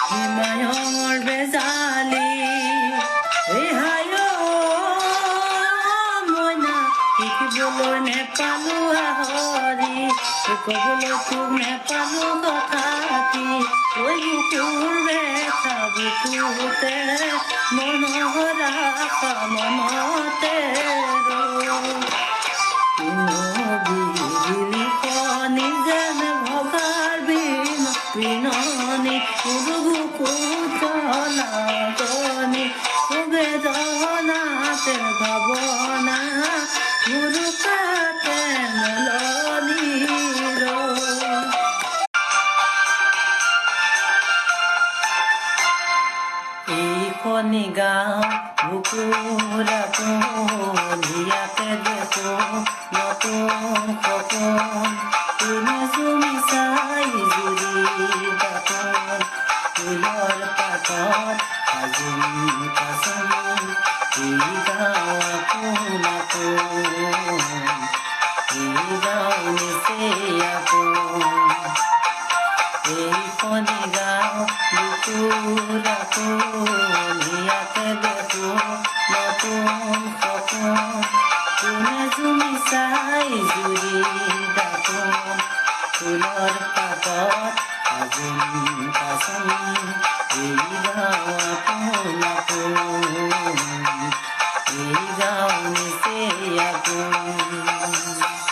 হিমায়ৰ বেজালি ৰেহাই মইনা শিকিবলৈ নেপালো আহৰি ক'বলৈ তোক নেপালো কথাটি ঐ বুকুৰে বুকুতে মনৰ আশা মনতে যেন ভগাৰ বিননি কুলগনি বেদনাতে ভাৱনা মুৰুকাতে মেলনি এইখনি গাঁও বুকুৰা পঢ়িয়াতে দেখো নতুন সপোন তুমি চুমি চাই জুৰি বাটন ফুলৰ পাতত সাজোন পাচন এই গাঁও আপোন আপোন এই গাঁও নিচে আপোন এইখনি গাঁও বুকুৰা পঢ়িয়াতে দেখো নতুন সপোন কোনে জুমি চাই জুৰি দাপোন ফুলৰ পাতত সাজোন পাচন এই গাঁও আপোন আপোন এই গাঁও নিচে আপোন